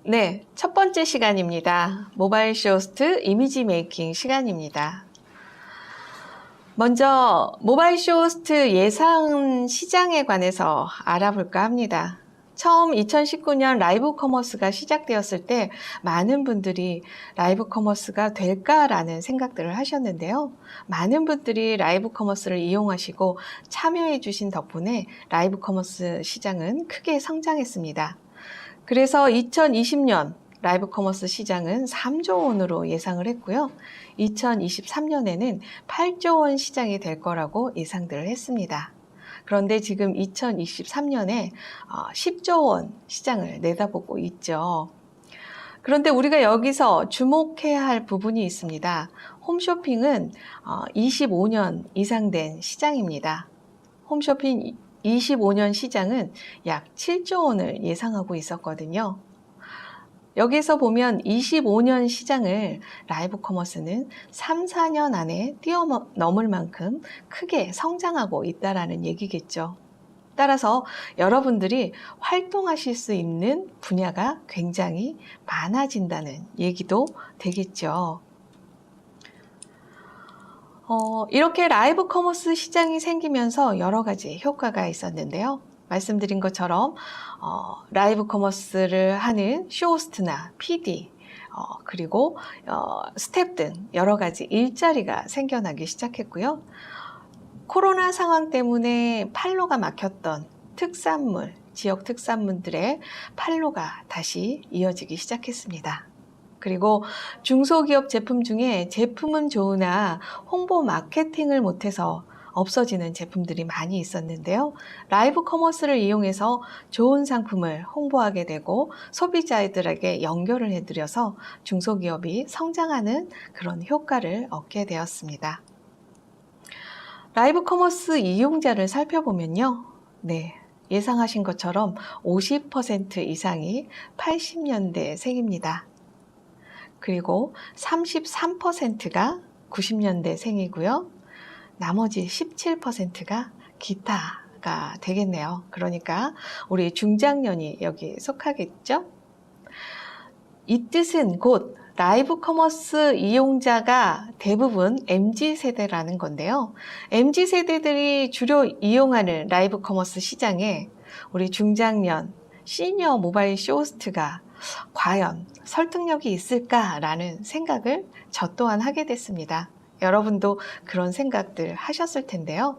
네, 첫 번째 시간입니다. 모바일 쇼호스트 이미지 메이킹 시간입니다. 먼저 모바일 쇼호스트 예상 시장에 관해서 알아볼까 합니다. 처음 2019년 라이브 커머스가 시작되었을 때 많은 분들이 라이브 커머스가 될까라는 생각들을 하셨는데요. 많은 분들이 라이브 커머스를 이용하시고 참여해 주신 덕분에 라이브 커머스 시장은 크게 성장했습니다. 그래서 2020년 라이브 커머스 시장은 3조 원으로 예상을 했고요. 2023년에는 8조 원 시장이 될 거라고 예상들을 했습니다. 그런데 지금 2023년에 10조 원 시장을 내다보고 있죠. 그런데 우리가 여기서 주목해야 할 부분이 있습니다. 홈쇼핑은 25년 이상 된 시장입니다. 홈쇼핑 25년 시장은 약 7조 원을 예상하고 있었거든요. 여기서 보면 25년 시장을 라이브 커머스는 3, 4년 안에 뛰어넘을 만큼 크게 성장하고 있다는 얘기겠죠. 따라서 여러분들이 활동하실 수 있는 분야가 굉장히 많아진다는 얘기도 되겠죠. 이렇게 라이브 커머스 시장이 생기면서 여러 가지 효과가 있었는데요. 말씀드린 것처럼 라이브 커머스를 하는 쇼호스트나 PD, 그리고 스텝 등 여러 가지 일자리가 생겨나기 시작했고요. 코로나 상황 때문에 판로가 막혔던 특산물, 지역 특산물들의 판로가 다시 이어지기 시작했습니다. 그리고 중소기업 제품 중에 제품은 좋으나 홍보 마케팅을 못해서 없어지는 제품들이 많이 있었는데요. 라이브 커머스를 이용해서 좋은 상품을 홍보하게 되고 소비자들에게 연결을 해드려서 중소기업이 성장하는 그런 효과를 얻게 되었습니다. 라이브 커머스 이용자를 살펴보면요. 네, 예상하신 것처럼 50% 이상이 80년대생입니다. 그리고 33%가 90년대생이고요. 나머지 17%가 기타가 되겠네요. 그러니까 우리 중장년이 여기 속하겠죠? 이 뜻은 곧 라이브 커머스 이용자가 대부분 MZ세대라는 건데요. MZ세대들이 주로 이용하는 라이브 커머스 시장에 우리 중장년, 시니어 모바일 쇼호스트가 과연 설득력이 있을까라는 생각을 저 또한 하게 됐습니다. 여러분도 그런 생각들 하셨을 텐데요.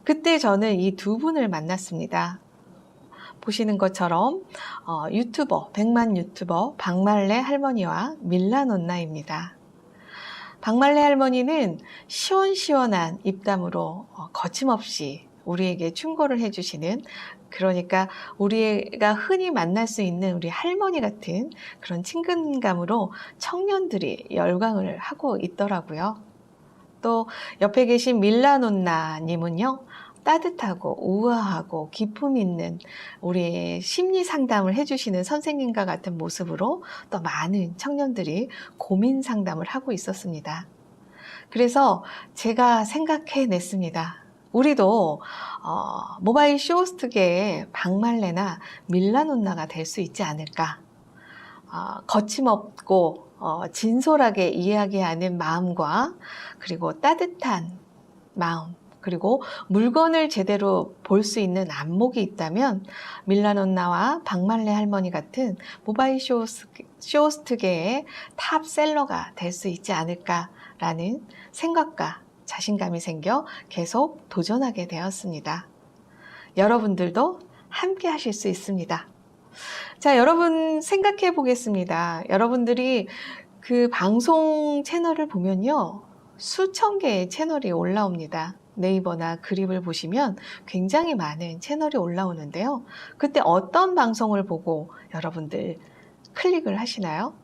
그때 저는 이 두 분을 만났습니다. 보시는 것처럼 유튜버, 백만 유튜버 박말레 할머니와 밀라논나입니다. 박말레 할머니는 시원시원한 입담으로 거침없이 우리에게 충고를 해주시는, 그러니까 우리가 흔히 만날 수 있는 우리 할머니 같은 그런 친근감으로 청년들이 열광을 하고 있더라고요. 또 옆에 계신 밀라논나님은요, 따뜻하고 우아하고 기품 있는 우리의 심리 상담을 해주시는 선생님과 같은 모습으로 또 많은 청년들이 고민 상담을 하고 있었습니다. 그래서 제가 생각해냈습니다. 우리도 모바일 쇼호스트계의 박말레나 밀라논나가 될 수 있지 않을까. 거침없고 진솔하게 이야기하는 마음과 그리고 따뜻한 마음, 그리고 물건을 제대로 볼 수 있는 안목이 있다면 밀라논나와 박말레 할머니 같은 모바일 쇼호스트계의 탑셀러가 될 수 있지 않을까라는 생각과 자신감이 생겨 계속 도전하게 되었습니다. 여러분들도 함께 하실 수 있습니다. 자, 여러분 생각해 보겠습니다. 여러분들이 그 방송 채널을 보면요, 수천 개의 채널이 올라옵니다. 네이버나 그립을 보시면 굉장히 많은 채널이 올라오는데요. 그때 어떤 방송을 보고 여러분들 클릭을 하시나요?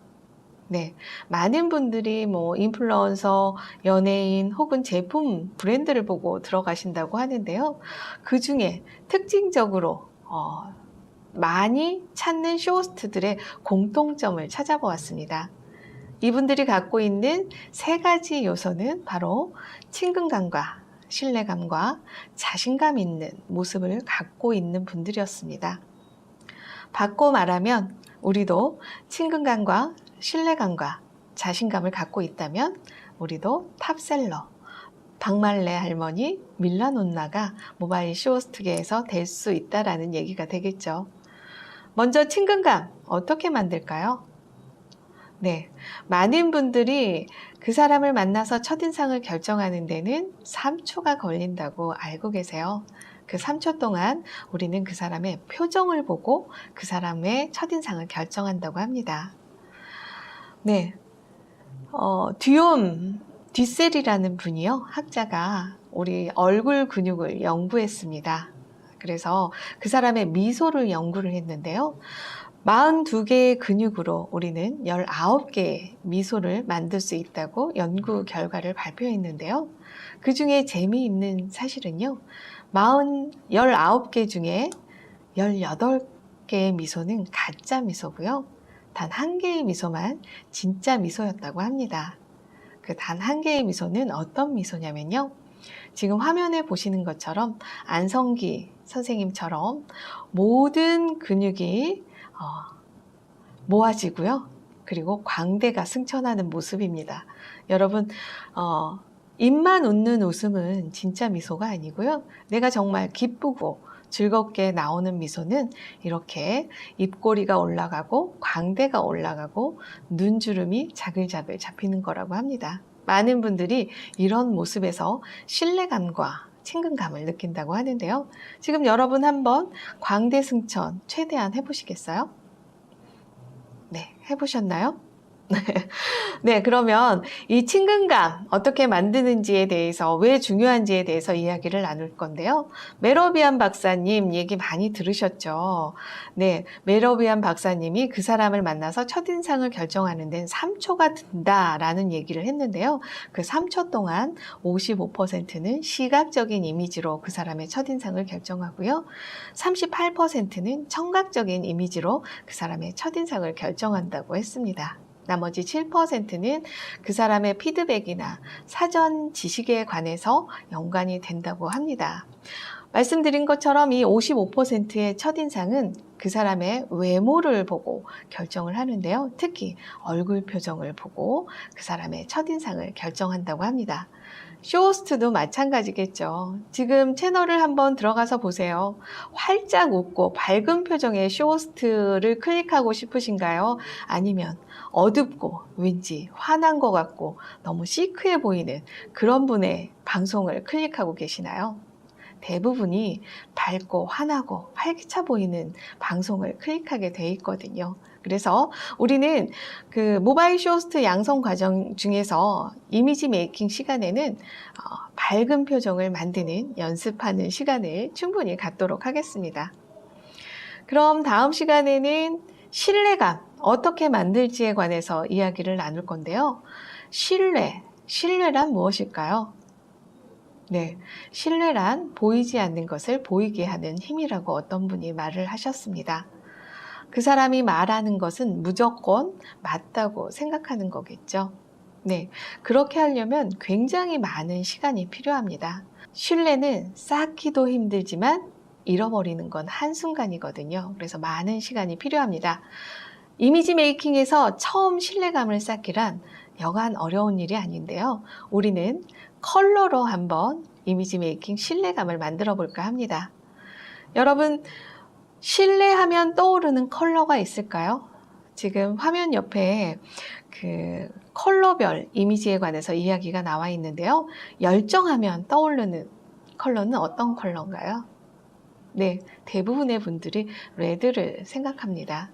네, 많은 분들이 뭐 인플루언서, 연예인 혹은 제품 브랜드를 보고 들어가신다고 하는데요. 그 중에 특징적으로 많이 찾는 쇼호스트들의 공통점을 찾아보았습니다. 이분들이 갖고 있는 세 가지 요소는 바로 친근감과 신뢰감과 자신감 있는 모습을 갖고 있는 분들이었습니다. 바꿔 말하면 우리도 친근감과 신뢰감과 자신감을 갖고 있다면 우리도 탑셀러, 박말레 할머니 밀라논나가 모바일 쇼호스트계에서 될 수 있다라는 얘기가 되겠죠. 먼저 친근감 어떻게 만들까요? 네, 많은 분들이 그 사람을 만나서 첫인상을 결정하는 데는 3초가 걸린다고 알고 계세요. 그 3초 동안 우리는 그 사람의 표정을 보고 그 사람의 첫인상을 결정한다고 합니다. 네, 듀셀이라는 분이요, 학자가 우리 얼굴 근육을 연구했습니다. 그래서 그 사람의 미소를 연구를 했는데요. 42개의 근육으로 우리는 19개의 미소를 만들 수 있다고 연구 결과를 발표했는데요. 그 중에 재미있는 사실은요, 19개 중에 18개의 미소는 가짜 미소고요. 단 한 개의 미소만 진짜 미소였다고 합니다. 그 단 한 개의 미소는 어떤 미소냐면요. 지금 화면에 보시는 것처럼 안성기 선생님처럼 모든 근육이 모아지고요. 그리고 광대가 승천하는 모습입니다. 여러분, 입만 웃는 웃음은 진짜 미소가 아니고요. 내가 정말 기쁘고 즐겁게 나오는 미소는 이렇게 입꼬리가 올라가고 광대가 올라가고 눈주름이 자글자글 잡히는 거라고 합니다. 많은 분들이 이런 모습에서 신뢰감과 친근감을 느낀다고 하는데요. 지금 여러분 한번 광대 승천 최대한 해보시겠어요? 네, 해보셨나요? 네, 그러면 이 친근감 어떻게 만드는지에 대해서, 왜 중요한지에 대해서 이야기를 나눌 건데요. 메러비안 박사님 얘기 많이 들으셨죠? 네, 메러비안 박사님이 그 사람을 만나서 첫인상을 결정하는 데는 3초가 든다라는 얘기를 했는데요. 그 3초 동안 55%는 시각적인 이미지로 그 사람의 첫인상을 결정하고요. 38%는 청각적인 이미지로 그 사람의 첫인상을 결정한다고 했습니다. 나머지 7%는 그 사람의 피드백이나 사전 지식에 관해서 연관이 된다고 합니다. 말씀드린 것처럼 이 55%의 첫인상은 그 사람의 외모를 보고 결정을 하는데요. 특히 얼굴 표정을 보고 그 사람의 첫인상을 결정한다고 합니다. 쇼호스트도 마찬가지겠죠. 지금 채널을 한번 들어가서 보세요. 활짝 웃고 밝은 표정의 쇼호스트를 클릭하고 싶으신가요? 아니면 어둡고 왠지 화난 것 같고 너무 시크해 보이는 그런 분의 방송을 클릭하고 계시나요? 대부분이 밝고 환하고 활기차 보이는 방송을 클릭하게 돼 있거든요. 그래서 우리는 그 모바일 쇼호스트 양성 과정 중에서 이미지 메이킹 시간에는 밝은 표정을 만드는 연습하는 시간을 충분히 갖도록 하겠습니다. 그럼 다음 시간에는 신뢰감 어떻게 만들지에 관해서 이야기를 나눌 건데요. 신뢰란 무엇일까요? 네, 신뢰란 보이지 않는 것을 보이게 하는 힘이라고 어떤 분이 말을 하셨습니다. 그 사람이 말하는 것은 무조건 맞다고 생각하는 거겠죠. 네, 그렇게 하려면 굉장히 많은 시간이 필요합니다. 신뢰는 쌓기도 힘들지만 잃어버리는 건 한순간이거든요. 그래서 많은 시간이 필요합니다. 이미지 메이킹에서 처음 신뢰감을 쌓기란 여간 어려운 일이 아닌데요. 우리는 컬러로 한번 이미지 메이킹 신뢰감을 만들어 볼까 합니다. 여러분, 신뢰하면 떠오르는 컬러가 있을까요? 지금 화면 옆에 그 컬러별 이미지에 관해서 이야기가 나와 있는데요. 열정하면 떠오르는 컬러는 어떤 컬러인가요? 네, 대부분의 분들이 레드를 생각합니다.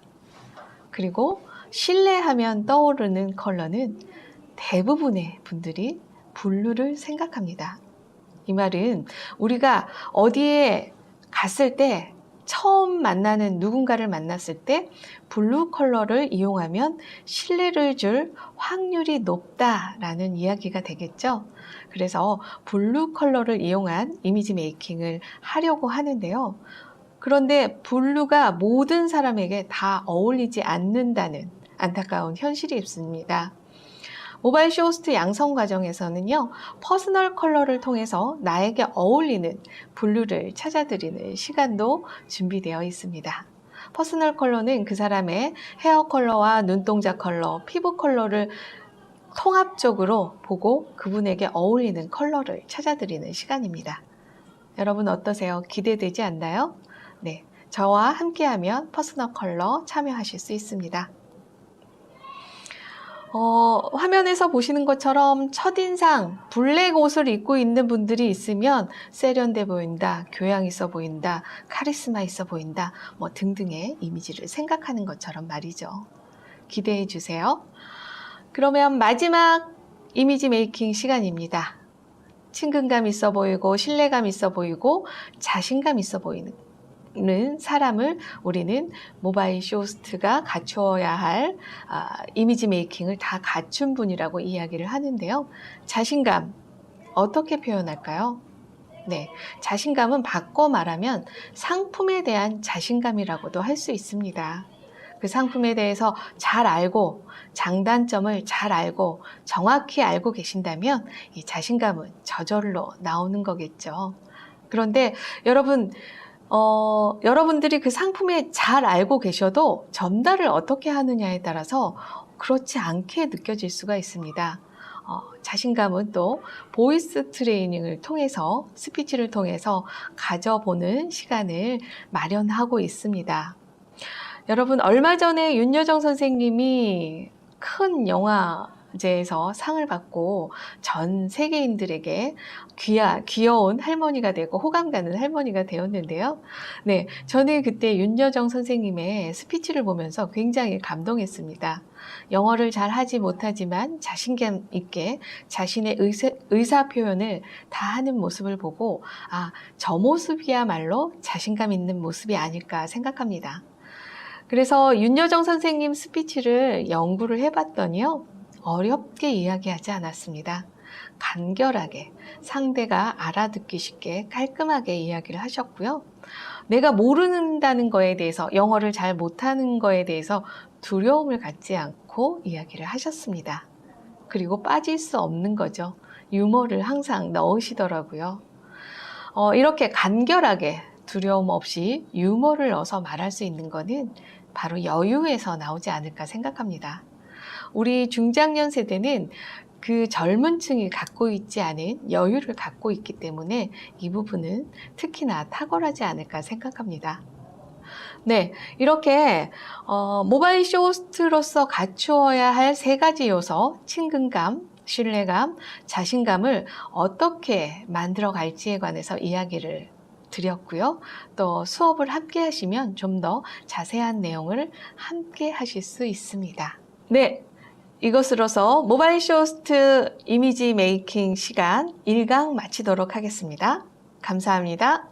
그리고 신뢰하면 떠오르는 컬러는 대부분의 분들이 블루를 생각합니다. 이 말은 우리가 어디에 갔을 때 처음 만나는 누군가를 만났을 때 블루 컬러를 이용하면 신뢰를 줄 확률이 높다라는 이야기가 되겠죠. 그래서 블루 컬러를 이용한 이미지 메이킹을 하려고 하는데요. 그런데 블루가 모든 사람에게 다 어울리지 않는다는 안타까운 현실이 있습니다. 모바일 쇼호스트 양성 과정에서는요, 퍼스널 컬러를 통해서 나에게 어울리는 블루를 찾아드리는 시간도 준비되어 있습니다. 퍼스널 컬러는 그 사람의 헤어 컬러와 눈동자 컬러, 피부 컬러를 통합적으로 보고 그분에게 어울리는 컬러를 찾아드리는 시간입니다. 여러분 어떠세요? 기대되지 않나요? 네, 저와 함께하면 퍼스널 컬러 참여하실 수 있습니다. 화면에서 보시는 것처럼 첫인상 블랙 옷을 입고 있는 분들이 있으면 세련돼 보인다, 교양 있어 보인다, 카리스마 있어 보인다, 뭐 등등의 이미지를 생각하는 것처럼 말이죠. 기대해 주세요. 그러면 마지막 이미지 메이킹 시간입니다. 친근감 있어 보이고 신뢰감 있어 보이고 자신감 있어 보이는 사람을 우리는 모바일 쇼호스트가 갖추어야 할 이미지 메이킹을 다 갖춘 분이라고 이야기를 하는데요. 자신감 어떻게 표현할까요? 네, 자신감은 바꿔 말하면 상품에 대한 자신감이라고도 할 수 있습니다. 그 상품에 대해서 잘 알고 장단점을 잘 알고 정확히 알고 계신다면 이 자신감은 저절로 나오는 거겠죠. 그런데 여러분들이 그 상품에 잘 알고 계셔도 전달을 어떻게 하느냐에 따라서 그렇지 않게 느껴질 수가 있습니다. 자신감은 또 보이스 트레이닝을 통해서 스피치를 통해서 가져보는 시간을 마련하고 있습니다. 여러분 얼마 전에 윤여정 선생님이 큰 영화제에서 상을 받고 전 세계인들에게 귀여운 할머니가 되고 호감 가는 할머니가 되었는데요. 네, 저는 그때 윤여정 선생님의 스피치를 보면서 굉장히 감동했습니다. 영어를 잘 하지 못하지만 자신감 있게 자신의 의사 표현을 다 하는 모습을 보고 저 모습이야말로 자신감 있는 모습이 아닐까 생각합니다. 그래서 윤여정 선생님 스피치를 연구를 해봤더니요. 어렵게 이야기하지 않았습니다. 간결하게 상대가 알아듣기 쉽게 깔끔하게 이야기를 하셨고요. 내가 모른다는 거에 대해서 영어를 잘 못하는 거에 대해서 두려움을 갖지 않고 이야기를 하셨습니다. 그리고 빠질 수 없는 거죠. 유머를 항상 넣으시더라고요. 이렇게 간결하게 두려움 없이 유머를 넣어서 말할 수 있는 거는 바로 여유에서 나오지 않을까 생각합니다. 우리 중장년 세대는 그 젊은 층이 갖고 있지 않은 여유를 갖고 있기 때문에 이 부분은 특히나 탁월하지 않을까 생각합니다. 네, 이렇게 모바일 쇼호스트로서 갖추어야 할 3가지 요소, 친근감, 신뢰감, 자신감을 어떻게 만들어 갈지에 관해서 이야기를 드렸고요. 또 수업을 함께 하시면 좀 더 자세한 내용을 함께 하실 수 있습니다. 네, 이것으로서 모바일 쇼호스트 이미지 메이킹 시간 1강 마치도록 하겠습니다. 감사합니다.